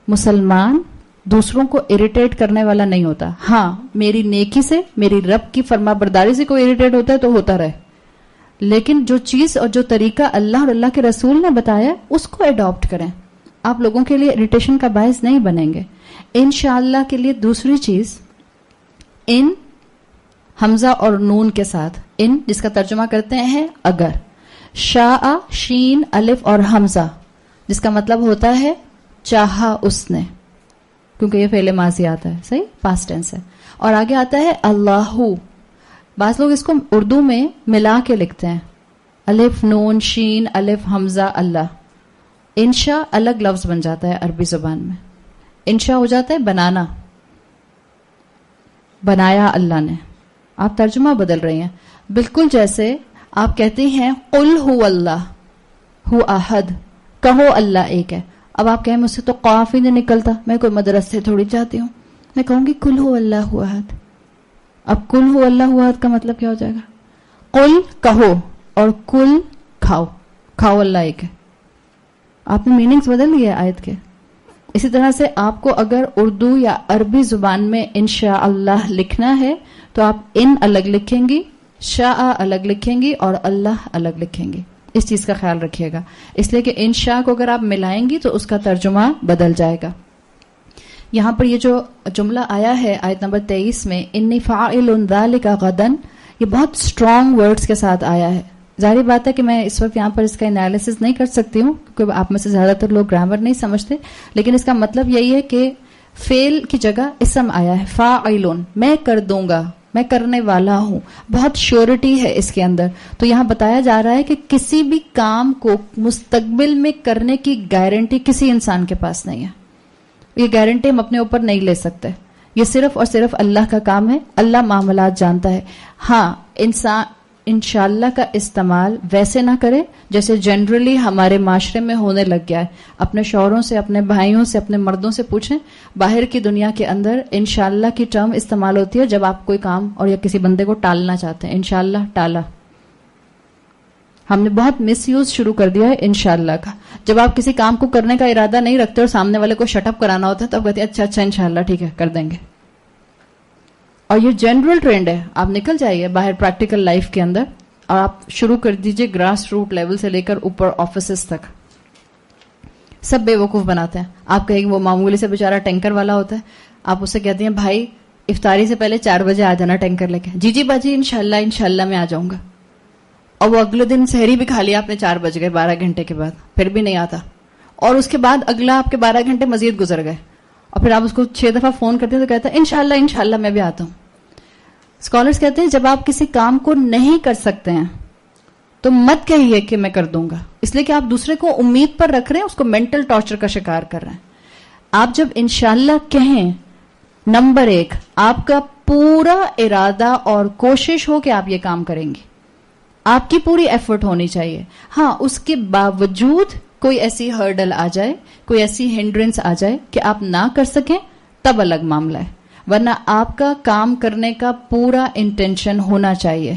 مسلمان دوسروں کو اریٹیٹ کرنے والا نہیں ہوتا. ہاں میری نیکی سے, میری رب کی فرما برداری سے کوئی اریٹیٹ ہوتا ہے تو ہوتا رہے, لیکن جو چیز اور جو طریقہ اللہ اور اللہ کے رسول نے بتایا اس کو اڈاپٹ کریں. آپ لوگوں کے لیے اریٹیشن کا باعث نہیں بنیں گے انشاءاللہ. کے لیے دوسری چیز, ان حمزہ اور نون کے ساتھ, ان جس کا ترجمہ کرتے ہیں اگر, شاء شین الف اور حمزہ جس کا مطلب ہوتا ہے چاہا اس نے, کیونکہ یہ فعل ماضی آتا ہے, صحیح پاسٹ ٹینس ہے. اور آگے آتا ہے اللہ. بعض لوگ اس کو اردو میں ملا کے لکھتے ہیں, الف نون شین الف حمزہ اللہ. انشاء الگ لفظ بن جاتا ہے عربی زبان میں. انشاء ہو جاتا ہے بنانا, بنایا اللہ نے. آپ ترجمہ بدل رہی ہیں, بالکل جیسے آپ کہتے ہیں قل هو اللہ هو احد, کہو اللہ ایک ہے. اب آپ کہیں مجھ سے تو قاف ہی نہیں نکلتا, میں کوئی مدرسے تھوڑی جاتی ہوں, میں کہوں گی قل هو اللہ هو احد. اب قل هو اللہ هو احد کا مطلب کیا ہو جائے گا؟ قل کہو اور کل کھاؤ, کھاؤ اللہ ایک ہے. آپ نے میننگز بدل لیے آیت کے. اسی طرح سے آپ کو اگر اردو یا عربی زبان میں انشاءاللہ لکھنا ہے تو آپ ان الگ لکھیں گی, شاء الگ لکھیں گی اور اللہ الگ لکھیں گی. اس چیز کا خیال رکھیے گا, اس لیے کہ انشاء کو اگر آپ ملائیں گی تو اس کا ترجمہ بدل جائے گا. یہاں پر یہ جو جملہ آیا ہے آیت نمبر 23 میں, انی فاعل ذلک غدا, یہ بہت اسٹرانگ ورڈز کے ساتھ آیا ہے. ظاہری بات ہے کہ میں اس وقت یہاں پر اس کا انالیسس نہیں کر سکتی ہوں کیونکہ آپ میں سے زیادہ تر لوگ گرامر نہیں سمجھتے, لیکن اس کا مطلب یہی ہے کہ فعل کی جگہ اسم آیا ہے, فاعلون, میں کر دوں گا, میں کرنے والا ہوں. بہت شیورٹی ہے اس کے اندر. تو یہاں بتایا جا رہا ہے کہ کسی بھی کام کو مستقبل میں کرنے کی گارنٹی کسی انسان کے پاس نہیں ہے. یہ گارنٹی ہم اپنے اوپر نہیں لے سکتے, یہ صرف اور صرف اللہ کا کام ہے. اللہ معاملات جانتا ہے. ہاں انسان انشاءاللہ کا استعمال ویسے نہ کرے جیسے جنرلی ہمارے معاشرے میں ہونے لگ گیا ہے. اپنے شوہروں سے, اپنے بھائیوں سے, اپنے مردوں سے پوچھیں, باہر کی دنیا کے اندر انشاءاللہ کی ٹرم استعمال ہوتی ہے جب آپ کوئی کام اور یا کسی بندے کو ٹالنا چاہتے ہیں. انشاءاللہ ٹالا, ہم نے بہت مس یوز شروع کر دیا ہے انشاءاللہ کا. جب آپ کسی کام کو کرنے کا ارادہ نہیں رکھتے اور سامنے والے کو شٹ اپ کرانا ہوتا ہے تو آپ کہتے ہیں اچھا اچھا انشاءاللہ ٹھیک ہے کر دیں گے. اور یہ جنرل ٹرینڈ ہے. آپ نکل جائیے باہر پریکٹیکل لائف کے اندر اور آپ شروع کر دیجئے گراس روٹ لیول سے لے کر اوپر آفیسز تک, سب بے وقوف بناتے ہیں. آپ کہیں گے وہ معمولی سے بیچارہ ٹینکر والا ہوتا ہے, آپ اسے کہتے ہیں بھائی افطاری سے پہلے 4 بجے آ جانا ٹینکر لے کے. جی جی باجی انشاءاللہ میں آ جاؤں گا. اور وہ اگلے دن سحری بھی کھا لیا آپ نے, 4 بج گئے 12 گھنٹے کے بعد, پھر بھی نہیں آتا. اور اس کے بعد اگلا آپ کے 12 گھنٹے مزید گزر گئے اور پھر آپ اس کو 6 دفعہ فون کرتے ہیں تو کہتا ہے انشاءاللہ میں بھی آتا ہوں. اسکالرز کہتے ہیں جب آپ کسی کام کو نہیں کر سکتے ہیں تو مت کہیے کہ میں کر دوں گا, اس لیے کہ آپ دوسرے کو امید پر رکھ رہے ہیں, اس کو مینٹل ٹارچر کا شکار کر رہے ہیں. آپ جب انشاءاللہ کہیں, نمبر 1 آپ کا پورا ارادہ اور کوشش ہو کہ آپ یہ کام کریں گے, آپ کی پوری ایفرٹ ہونی چاہیے. ہاں اس کے باوجود کوئی ایسی ہرڈل آ جائے, کوئی ایسی ہنڈرنس آ جائے کہ آپ نہ کر سکیں تب الگ معاملہ ہے, ورنہ آپ کا کام کرنے کا پورا انٹینشن ہونا چاہیے.